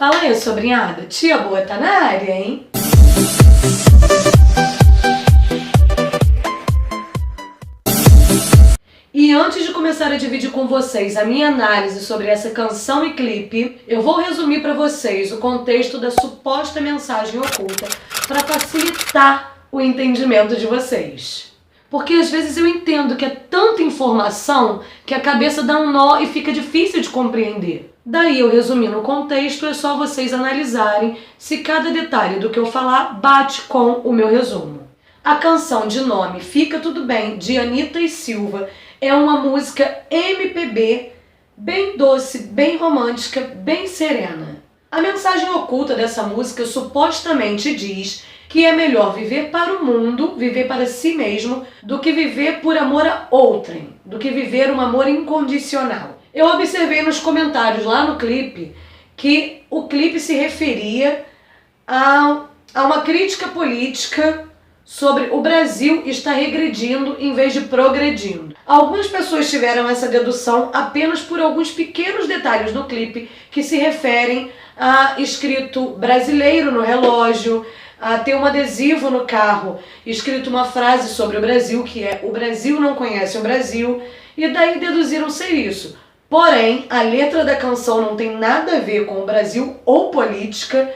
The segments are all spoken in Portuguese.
Fala aí, sobrinhada. Tia boa tá na área, hein? E antes de começar a dividir com vocês a minha análise sobre essa canção e clipe, eu vou resumir para vocês o contexto da suposta mensagem oculta para facilitar o entendimento de vocês. Porque às vezes eu entendo que é tanta informação que a cabeça dá um nó e fica difícil de compreender. Daí eu resumindo o contexto, é só vocês analisarem se cada detalhe do que eu falar bate com o meu resumo. A canção de nome Fica Tudo Bem, de Anitta e Silva, é uma música MPB, bem doce, bem romântica, bem serena. A mensagem oculta dessa música supostamente diz que é melhor viver para o mundo, viver para si mesmo, do que viver por amor a outrem, do que viver um amor incondicional. Eu observei nos comentários lá no clipe que o clipe se referia a uma crítica política sobre o Brasil estar regredindo em vez de progredindo. Algumas pessoas tiveram essa dedução apenas por alguns pequenos detalhes no clipe que se referem a escrito brasileiro no relógio, a ter um adesivo no carro escrito uma frase sobre o Brasil, que é "O Brasil não conhece o Brasil", e daí deduziram ser isso. Porém, a letra da canção não tem nada a ver com o Brasil ou política,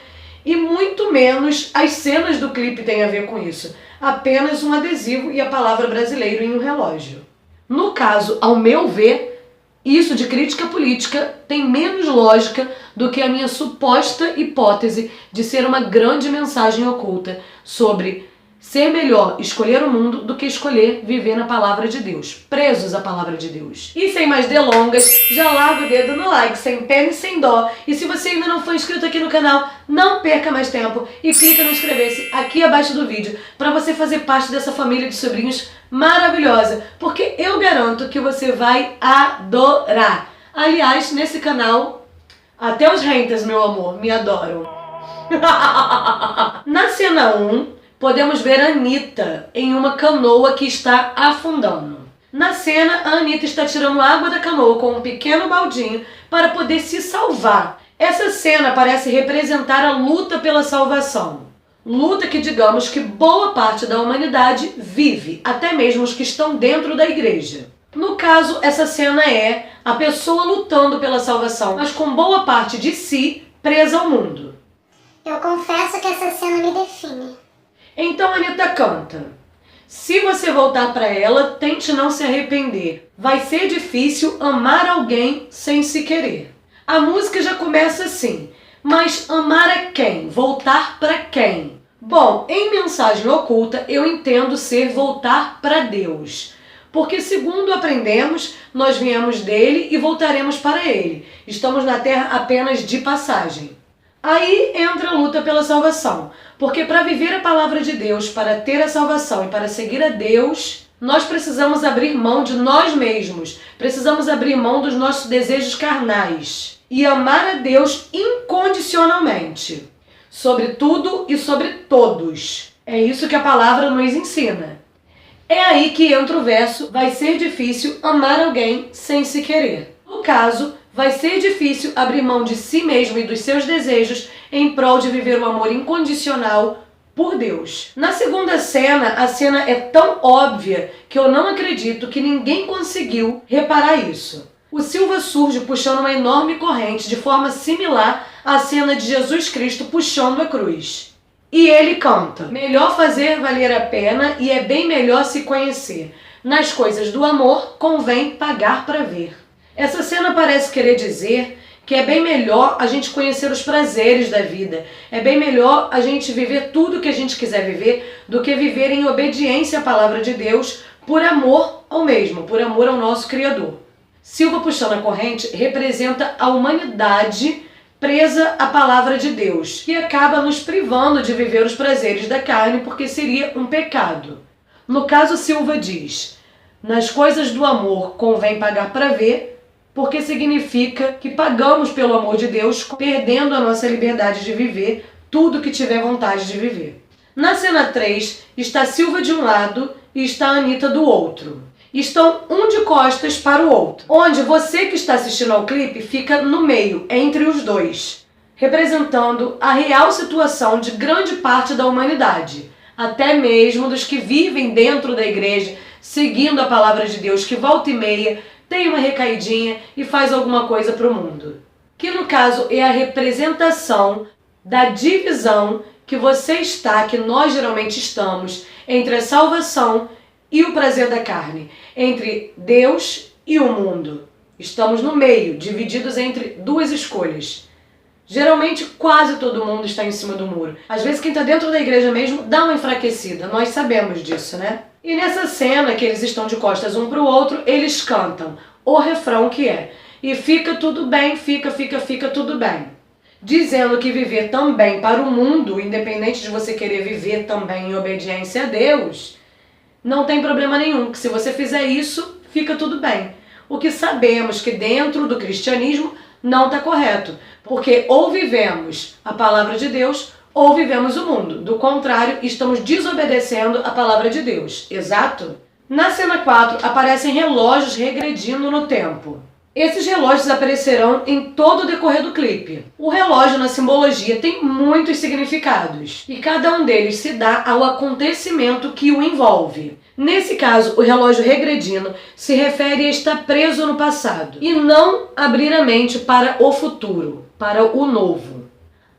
e muito menos as cenas do clipe têm a ver com isso. Apenas um adesivo e a palavra brasileiro em um relógio. No caso, ao meu ver, isso de crítica política tem menos lógica do que a minha suposta hipótese de ser uma grande mensagem oculta sobre ser melhor escolher o mundo do que escolher viver na palavra de Deus, presos à palavra de Deus. E sem mais delongas, já larga o dedo no like, sem pena e sem dó. E se você ainda não foi inscrito aqui no canal, não perca mais tempo e clica no inscrever-se aqui abaixo do vídeo para você fazer parte dessa família de sobrinhos maravilhosa, porque eu garanto que você vai adorar. Aliás, nesse canal, até os haters, meu amor, me adoram. Na cena 1, podemos ver a Anitta em uma canoa que está afundando. Na cena, a Anitta está tirando água da canoa com um pequeno baldinho para poder se salvar. Essa cena parece representar a luta pela salvação. Luta que digamos que boa parte da humanidade vive, até mesmo os que estão dentro da igreja. No caso, essa cena é a pessoa lutando pela salvação, mas com boa parte de si presa ao mundo. Eu confesso que essa cena me define. Então a Anitta canta: "Se você voltar para ela, tente não se arrepender. Vai ser difícil amar alguém sem se querer." A música já começa assim, mas amar a quem? Voltar para quem? Bom, em mensagem oculta eu entendo ser voltar para Deus. Porque segundo aprendemos, nós viemos dele e voltaremos para ele. Estamos na terra apenas de passagem. Aí entra a luta pela salvação, porque para viver a palavra de Deus, para ter a salvação e para seguir a Deus, nós precisamos abrir mão de nós mesmos, precisamos abrir mão dos nossos desejos carnais e amar a Deus incondicionalmente, sobre tudo e sobre todos. É isso que a palavra nos ensina. É aí que entra o verso: vai ser difícil amar alguém sem se querer. No caso, vai ser difícil abrir mão de si mesmo e dos seus desejos em prol de viver um amor incondicional por Deus. Na segunda cena, a cena é tão óbvia que eu não acredito que ninguém conseguiu reparar isso. O Silva surge puxando uma enorme corrente de forma similar à cena de Jesus Cristo puxando a cruz. E ele canta: "Melhor fazer valer a pena e é bem melhor se conhecer. Nas coisas do amor convém pagar para ver." Essa cena parece querer dizer que é bem melhor a gente conhecer os prazeres da vida, é bem melhor a gente viver tudo que a gente quiser viver do que viver em obediência à palavra de Deus por amor ao mesmo, por amor ao nosso Criador. Silva puxando a corrente representa a humanidade presa à palavra de Deus, que acaba nos privando de viver os prazeres da carne porque seria um pecado. No caso, Silva diz: "Nas coisas do amor convém pagar para ver", porque significa que pagamos pelo amor de Deus, perdendo a nossa liberdade de viver tudo que tiver vontade de viver. Na cena 3, está Silva de um lado e está a Anitta do outro. Estão um de costas para o outro, onde você que está assistindo ao clipe fica no meio, entre os dois. representando a real situação de grande parte da humanidade, até mesmo dos que vivem dentro da igreja, seguindo a palavra de Deus, que volta e meia tem uma recaidinha e faz alguma coisa para o mundo. Que no caso é a representação da divisão que você está, que nós geralmente estamos, entre a salvação e o prazer da carne, entre Deus e o mundo. Estamos no meio, divididos entre duas escolhas. Geralmente quase todo mundo está em cima do muro. Às vezes quem está dentro da igreja mesmo dá uma enfraquecida, nós sabemos disso, né? E nessa cena que eles estão de costas um para o outro, eles cantam o refrão que é: e fica tudo bem, fica tudo bem. Dizendo que viver também para o mundo, independente de você querer viver também em obediência a Deus, não tem problema nenhum, que se você fizer isso, fica tudo bem. O que sabemos que dentro do cristianismo não está correto, porque ou vivemos a palavra de Deus ou vivemos o mundo. Do contrário, estamos desobedecendo a palavra de Deus. Exato? Na cena 4, aparecem relógios regredindo no tempo. Esses relógios aparecerão em todo o decorrer do clipe. O relógio na simbologia tem muitos significados, e cada um deles se dá ao acontecimento que o envolve. Nesse caso, o relógio regredindo se refere a estar preso no passado, e não abrir a mente para o futuro, para o novo.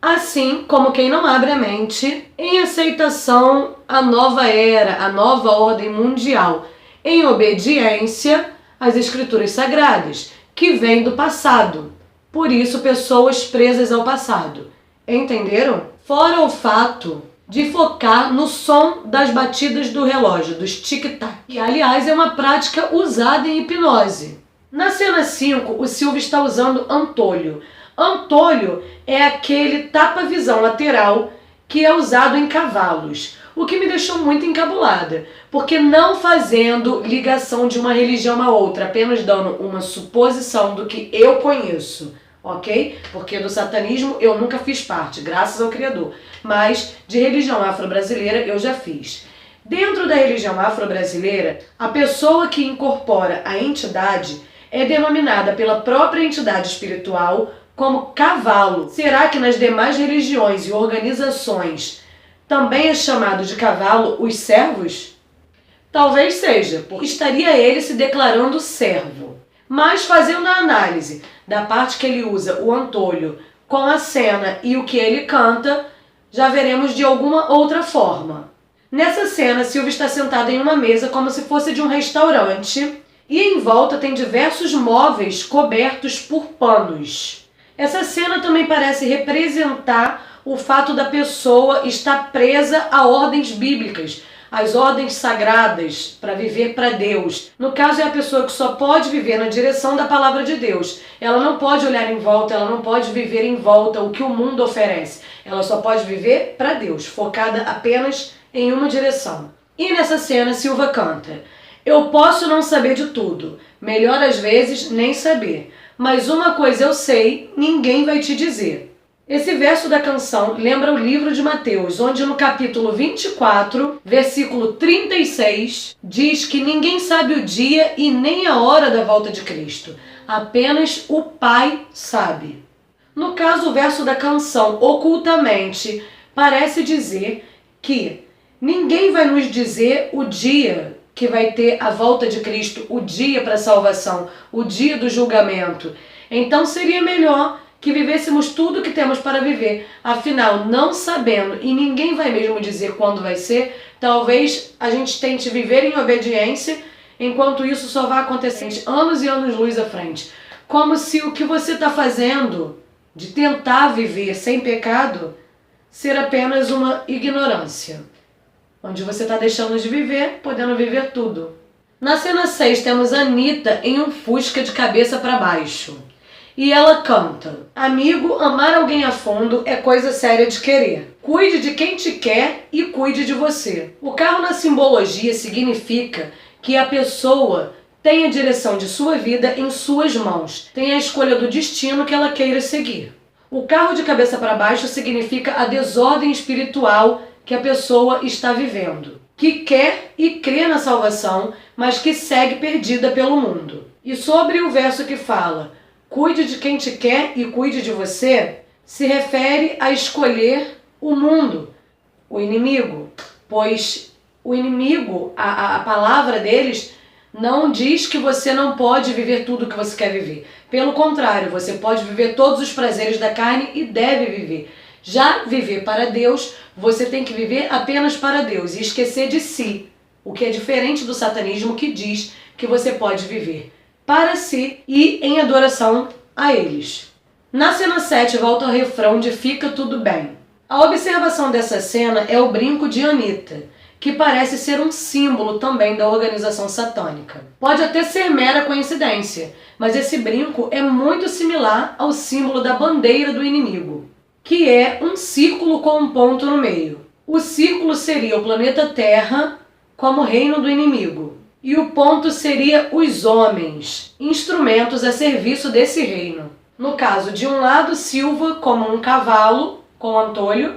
Assim como quem não abre a mente em aceitação à nova era, à nova ordem mundial, em obediência às escrituras sagradas, que vem do passado. Por isso, pessoas presas ao passado. Entenderam? Fora o fato de focar no som das batidas do relógio, dos tic-tac. E, aliás, é uma prática usada em hipnose. Na cena 5, o Silvio está usando antolho. Antolho é aquele tapa-visão lateral que é usado em cavalos, o que me deixou muito encabulada, porque não fazendo ligação de uma religião a outra, apenas dando uma suposição do que eu conheço, ok? Porque do satanismo eu nunca fiz parte, graças ao Criador, mas de religião afro-brasileira eu já fiz. Dentro da religião afro-brasileira, a pessoa que incorpora a entidade é denominada pela própria entidade espiritual como cavalo. Será que nas demais religiões e organizações também é chamado de cavalo os servos? Talvez seja, porque estaria ele se declarando servo. Mas fazendo a análise da parte que ele usa o antolho com a cena e o que ele canta, já veremos de alguma outra forma. Nessa cena, Silvio está sentado em uma mesa como se fosse de um restaurante e em volta tem diversos móveis cobertos por panos. Essa cena também parece representar o fato da pessoa estar presa a ordens bíblicas, as ordens sagradas, para viver para Deus. No caso, é a pessoa que só pode viver na direção da palavra de Deus. Ela não pode olhar em volta, ela não pode viver em volta o que o mundo oferece. Ela só pode viver para Deus, focada apenas em uma direção. E nessa cena, Silva canta: eu posso não saber de tudo, melhor às vezes nem saber. Mas uma coisa eu sei, ninguém vai te dizer. Esse verso da canção lembra o livro de Mateus, onde no capítulo 24, versículo 36, diz que ninguém sabe o dia e nem a hora da volta de Cristo. Apenas o Pai sabe. No caso, o verso da canção, ocultamente, parece dizer que ninguém vai nos dizer o dia que vai ter a volta de Cristo, o dia para a salvação, o dia do julgamento. Então seria melhor que vivêssemos tudo o que temos para viver. Afinal, não sabendo, e ninguém vai mesmo dizer quando vai ser, talvez a gente tente viver em obediência, enquanto isso só vai acontecer anos e anos-luz à frente. Como se o que você está fazendo, de tentar viver sem pecado, ser apenas uma ignorância, onde você está deixando de viver, podendo viver tudo. Na cena 6 temos a Anitta em um Fusca de cabeça para baixo. E ela canta: amigo, amar alguém a fundo é coisa séria de querer. Cuide de quem te quer e cuide de você. O carro na simbologia significa que a pessoa tem a direção de sua vida em suas mãos, tem a escolha do destino que ela queira seguir. O carro de cabeça para baixo significa a desordem espiritual que a pessoa está vivendo, que quer e crê na salvação, mas que segue perdida pelo mundo. E sobre o verso que fala: cuide de quem te quer e cuide de você, se refere a escolher o mundo, o inimigo, pois o inimigo, a palavra deles não diz que você não pode viver tudo o que você quer viver. Pelo contrário, você pode viver todos os prazeres da carne e deve viver. Já viver para Deus, você tem que viver apenas para Deus e esquecer de si, o que é diferente do satanismo que diz que você pode viver para si e em adoração a eles. Na cena 7, volta ao refrão de Fica Tudo Bem. A observação dessa cena é o brinco de Anitta, que parece ser um símbolo também da organização satânica. Pode até ser mera coincidência, mas esse brinco é muito similar ao símbolo da bandeira do inimigo, que é um círculo com um ponto no meio. O círculo seria o planeta Terra como reino do inimigo, e o ponto seria os homens, instrumentos a serviço desse reino. No caso, de um lado, Silva como um cavalo, com Antônio,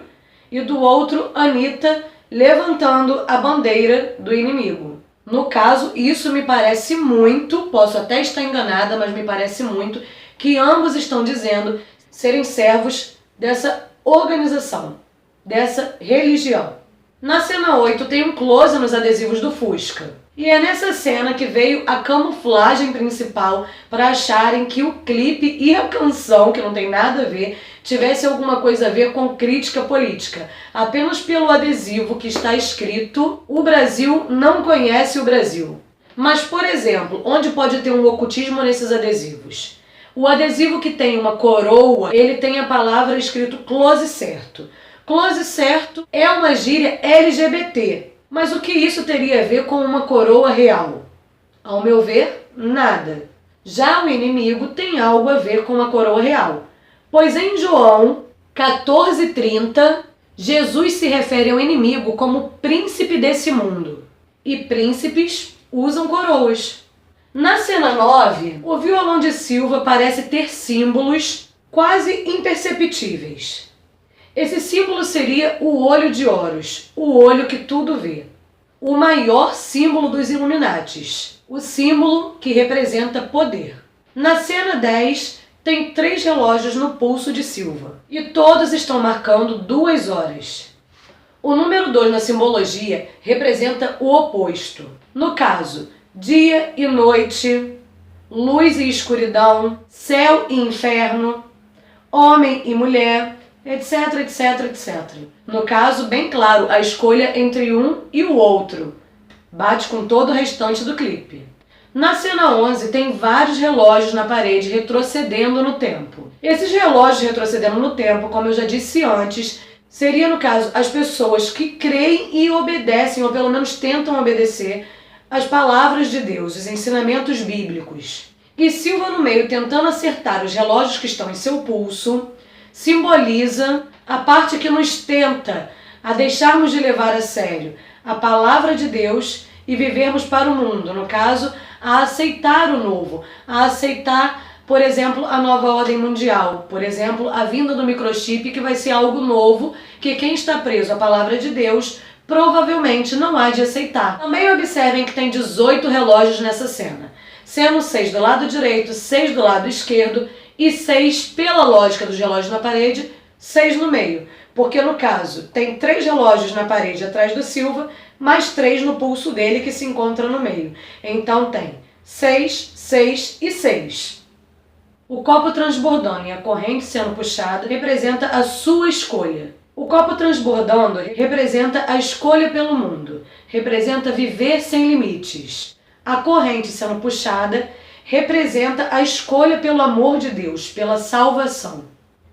e do outro, Anitta, levantando a bandeira do inimigo. No caso, isso me parece muito, posso até estar enganada, mas me parece muito, que ambos estão dizendo serem servos dessa organização, dessa religião. Na cena 8 tem um close nos adesivos do Fusca. E é nessa cena que veio a camuflagem principal para acharem que o clipe e a canção, que não tem nada a ver, tivesse alguma coisa a ver com crítica política. Apenas pelo adesivo que está escrito "O Brasil não conhece o Brasil". Mas, por exemplo, onde pode ter um ocultismo nesses adesivos? O adesivo que tem uma coroa, ele tem a palavra escrito close certo. Close certo é uma gíria LGBT. Mas o que isso teria a ver com uma coroa real? Ao meu ver, nada. Já o inimigo tem algo a ver com a coroa real. Pois em João 14:30, Jesus se refere ao inimigo como príncipe desse mundo. E príncipes usam coroas. Na cena 9, o violão de Silva parece ter símbolos quase imperceptíveis. Esse símbolo seria o olho de Horus, o olho que tudo vê. O maior símbolo dos Illuminatis, o símbolo que representa poder. Na cena 10, tem 3 relógios no pulso de Silva, e todos estão marcando 2 horas. O número 2 na simbologia representa o oposto. No caso, dia e noite, luz e escuridão, céu e inferno, homem e mulher, etc, etc, etc. No caso, bem claro, a escolha entre um e o outro. Bate com todo o restante do clipe. Na cena 11 tem vários relógios na parede retrocedendo no tempo. Esses relógios retrocedendo no tempo, como eu já disse antes, seria no caso as pessoas que creem e obedecem, ou pelo menos tentam obedecer, as palavras de Deus, os ensinamentos bíblicos. E Silva no meio tentando acertar os relógios que estão em seu pulso, simboliza a parte que nos tenta a deixarmos de levar a sério a palavra de Deus e vivermos para o mundo, no caso, a aceitar o novo, a aceitar, por exemplo, a nova ordem mundial, por exemplo, a vinda do microchip, que vai ser algo novo, que quem está preso à palavra de Deus provavelmente não há de aceitar. Também observem que tem 18 relógios nessa cena, sendo 6 do lado direito, 6 do lado esquerdo, e 6, pela lógica dos relógios na parede, 6 no meio. Porque no caso, tem 3 relógios na parede atrás do Silva, mais 3 no pulso dele que se encontra no meio. Então tem 6, 6 e 6. O copo transbordando e a corrente sendo puxada representa a sua escolha. O copo transbordando representa a escolha pelo mundo, representa viver sem limites. A corrente sendo puxada representa a escolha pelo amor de Deus, pela salvação.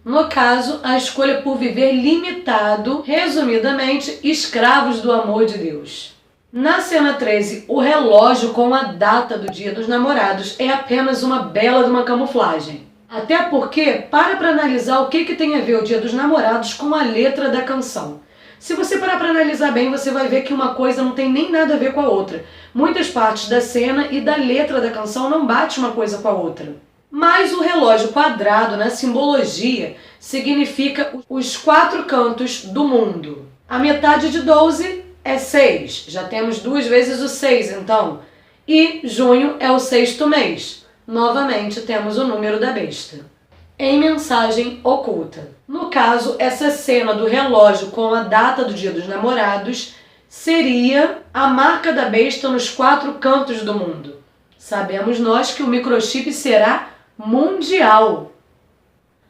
No caso, a escolha por viver limitado, resumidamente, escravos do amor de Deus. Na cena 13, o relógio com a data do Dia dos Namorados é apenas uma bela de uma camuflagem. Até porque, para analisar o que tem a ver o Dia dos Namorados com a letra da canção. Se você parar para analisar bem, você vai ver que uma coisa não tem nem nada a ver com a outra. Muitas partes da cena e da letra da canção não bate uma coisa com a outra. Mas o relógio quadrado, na simbologia, significa os 4 cantos do mundo. A metade de 12 é 6. Já temos 2 vezes o 6, então. E junho é o 6º mês. Novamente temos o número da besta. em Mensagem Oculta. No caso, essa cena do relógio com a data do Dia dos Namorados seria a marca da besta nos 4 cantos do mundo. Sabemos nós que o microchip será mundial.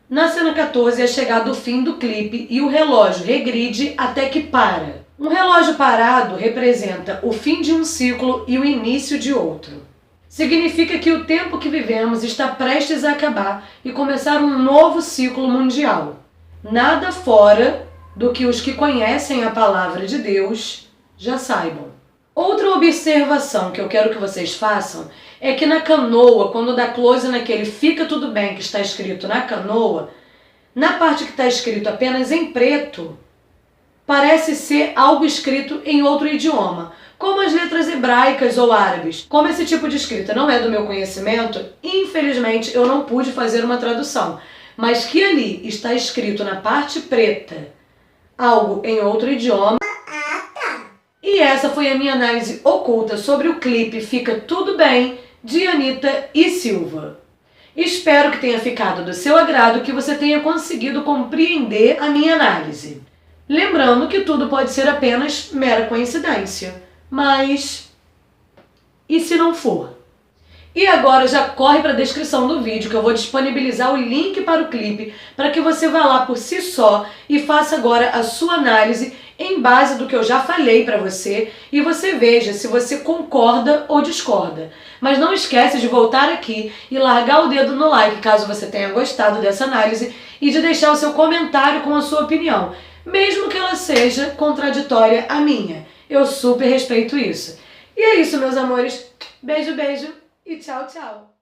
Na cena 14 é chegado o fim do clipe e o relógio regride até que para. Um relógio parado representa o fim de um ciclo e o início de outro. Significa que o tempo que vivemos está prestes a acabar e começar um novo ciclo mundial. Nada fora do que os que conhecem a palavra de Deus já saibam. Outra observação que eu quero que vocês façam é que na canoa, quando dá close naquele fica tudo bem que está escrito na canoa, na parte que está escrito apenas em preto, parece ser algo escrito em outro idioma, como as letras hebraicas ou árabes. Como esse tipo de escrita não é do meu conhecimento, infelizmente eu não pude fazer uma tradução, mas que ali está escrito na parte preta algo em outro idioma. E essa foi a minha análise oculta sobre o clipe Fica Tudo Bem, de Anitta e Silva. Espero que tenha ficado do seu agrado, que você tenha conseguido compreender a minha análise. Lembrando que tudo pode ser apenas mera coincidência, mas e se não for? E agora já corre para a descrição do vídeo que eu vou disponibilizar o link para o clipe para que você vá lá por si só e faça agora a sua análise em base do que eu já falei para você e você veja se você concorda ou discorda. Mas não esquece de voltar aqui e largar o dedo no like caso você tenha gostado dessa análise e de deixar o seu comentário com a sua opinião, mesmo que ela seja contraditória à minha. Eu super respeito isso. E é isso, meus amores. Beijo, beijo e tchau, tchau.